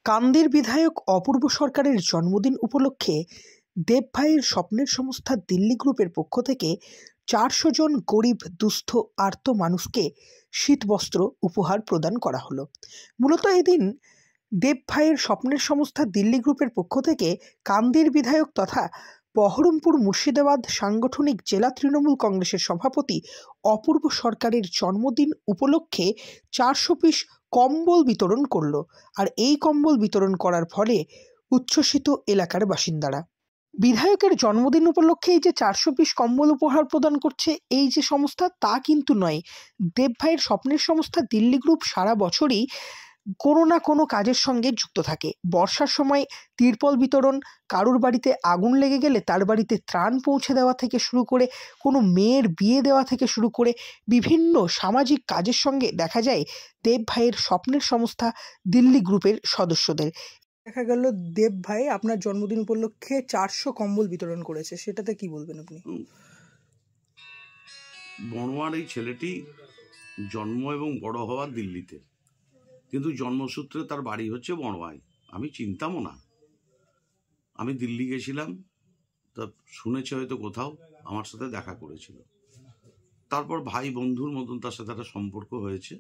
কান্দির বিধায়ক অপূর্ব সরকারের জন্মদিন উপলক্ষে দেব ভাইয়ের স্বপ্নের সংস্থা দিল্লি গ্রুপের পক্ষ থেকে 400 জন গরিব দুস্থ আর্ত মানুষকে শীতবস্ত্র উপহার প্রদান করা হলো। মূলত এদিন দেব ভাইয়ের স্বপ্নের সংস্থা দিল্লি গ্রুপের পক্ষ থেকে কান্দির বিধায়ক তথা বহরমপুর মুর্শিদাবাদ সাংগঠনিক জেলা তৃণমূল কংগ্রেসের সভাপতি অপূর্ব সরকারের জন্মদিন উপলক্ষে 400 পিস কম্বল বিতরণ করল। আর এই কম্বল বিতরণ করার ফলে উচ্ছ্বসিত এলাকার বাসিন্দারা। বিধায়কের জন্মদিন উপলক্ষে এই যে 400 পিস কম্বল উপহার প্রদান করছে এই যে সংস্থা, তা কিন্তু নয়। দেব ভাইয়ের স্বপ্নের সংস্থা দিল্লি গ্রুপ সারা বছরই কোনো না কোনো কাজের সঙ্গে যুক্ত থাকে। বর্ষার সময় তিরপল বিতরণ, কারুর বাড়িতে আগুন লেগে গেলে তার বাড়িতে ত্রাণ পৌঁছে দেওয়া থেকে শুরু করে কোনো মেয়ের বিয়ে দেওয়া থেকে শুরু করে বিভিন্ন সামাজিক কাজের সঙ্গে দেখা যায় দেব ভাইয়ের স্বপ্নের সংস্থা দিল্লি গ্রুপের সদস্যদের। দেখা গেল দেব ভাই আপনার জন্মদিন উপলক্ষে 400 কম্বল বিতরণ করেছে, সেটাতে কি বলবেন আপনি? বনোয়ার এই ছেলেটি জন্ম এবং বড় হওয়া দিল্লিতে, কিন্তু জন্মসূত্রে তার বাড়ি হচ্ছে বনোয়ায়। আমি চিনতামও না। আমি দিল্লি গেছিলাম, তা শুনেছে হয়তো কোথাও, আমার সাথে দেখা করেছিল। তারপর ভাই বন্ধুর মতন তার সাথে একটা সম্পর্ক হয়েছে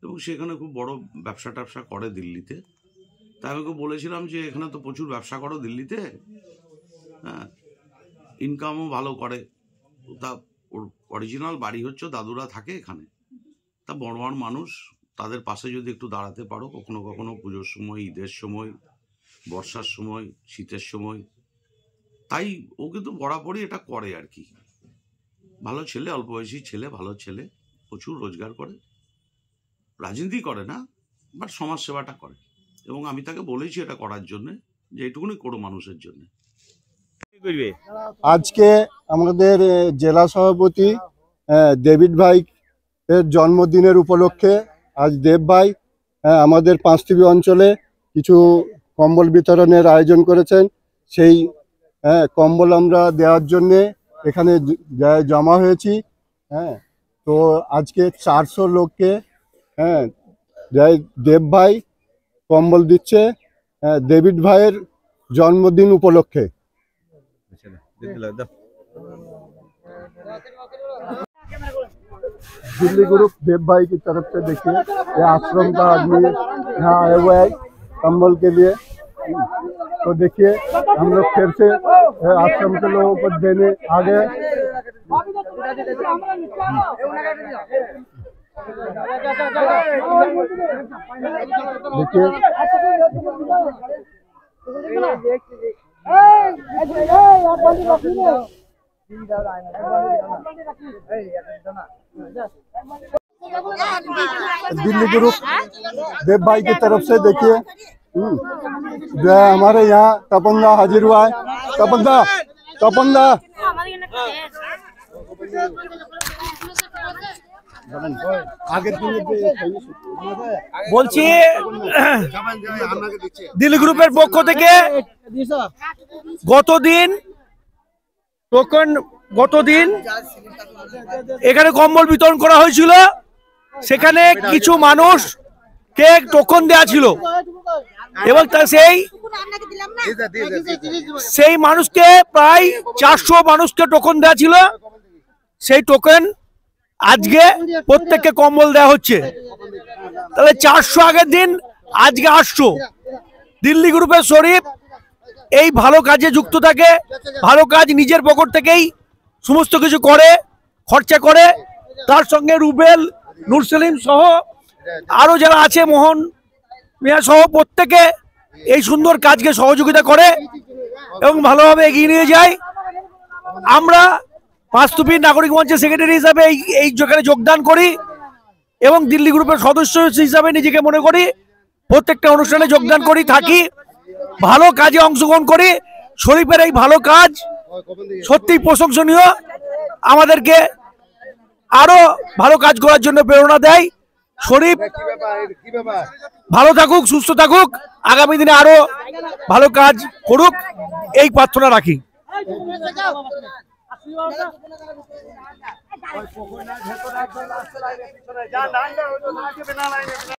এবং সেখানে খুব বড় ব্যবসা ট্যাবসা করে দিল্লিতে। তাই আমাকে বলেছিলাম যে এখানে তো প্রচুর ব্যবসা করো দিল্লিতে, হ্যাঁ, ইনকামও ভালো করে। তা ওর অরিজিনাল বাড়ি হচ্ছে, দাদুরা থাকে এখানে। তা বড়োয়ার মানুষ, তাদের পাশে যদি একটু দাঁড়াতে পারো কখনো কখনো, পুজোর সময়, ঈদের সময়, বর্ষার সময়, শীতের সময়, তাই ও কিন্তু বরাবরই এটা করে আর কি। ভালো ছেলে, অল্প বয়সী ছেলে, ভালো ছেলে, প্রচুর রোজগার করে, রাজনীতি করে না, বাট সমাজ সেবাটা করে। এবং আমি তাকে বলেছি এটা করার জন্য, যে এটুকুনি করো মানুষের জন্য। আজকে আমাদের জেলা সভাপতি ডেভিড ভাই এর জন্মদিনের উপলক্ষে আজ দেব ভাই আমাদের পাঁচটিবি অঞ্চলে কিছু কম্বল বিতরণের আয়োজন করেছেন। সেই কম্বল আমরা দেওয়ার জন্যে এখানে জমা হয়েছি। তো আজকে 400 লোককে দেব ভাই কম্বল দিচ্ছে ডেভিড ভাইয়ের জন্মদিন উপলক্ষে। दिल्ली ग्रुप देव भाई की तरफ से देखिए ये आश्रम का आदमी यहाँ आया हुआ है कंबल के लिए। तो देखिए हम लोग फिर से आश्रम के लोगों को देने आ गए। देखिए दिल्ली ग्रुप देव भाई की तरफ से देखिए जो है हमारे यहाँ तपंदा हाजिर हुआ है। तपंदा বলছি দিল্লি গ্রুপের পক্ষ থেকে গতদিন এখানে কম্বল বিতরণ করা হয়েছিল। সেখানে কিছু মানুষকে টোকন দেওয়া ছিল এবং সেই মানুষকে প্রায় 400 মানুষকে টোকন দেওয়া ছিল। সেই টোকেন আজকে প্রত্যেককে কম্বল দেওয়া হচ্ছে। তাহলে 400 আগের দিন, আজকে 800। দিল্লি গ্রুপের শরীফ এই ভালো কাজে যুক্ত থাকে, ভালো কাজ নিজের পকেট থেকেই সমস্ত কিছু করে, খরচা করে। তার সঙ্গে রুবেল, নূর সেলিম সহ আরো যারা আছে, মোহন মিয়া সহ, প্রত্যেকে এই সুন্দর কাজকে সহযোগিতা করে এবং ভালোভাবে এগিয়ে নিয়ে যায়। আমরা পাঁচতুপি নাগরিক মঞ্চের সেক্রেটারি হিসাবে এই যেখানে যোগদান করি এবং দিল্লি গ্রুপের সদস্য হিসাবে নিজেকে মনে করি। প্রত্যেকটা অনুষ্ঠানে যোগদান করি, থাকি, ভালো কাজে অংশগ্রহণ করি। শরীফের এই ভালো কাজ সত্যিই প্রশংসনীয়, আমাদেরকে আরো ভালো কাজ করার জন্য প্রেরণা দেয়। শরীফ ভালো থাকুক, সুস্থ থাকুক, আগামী দিনে আরো ভালো কাজ করুক, এই প্রার্থনা রাখি।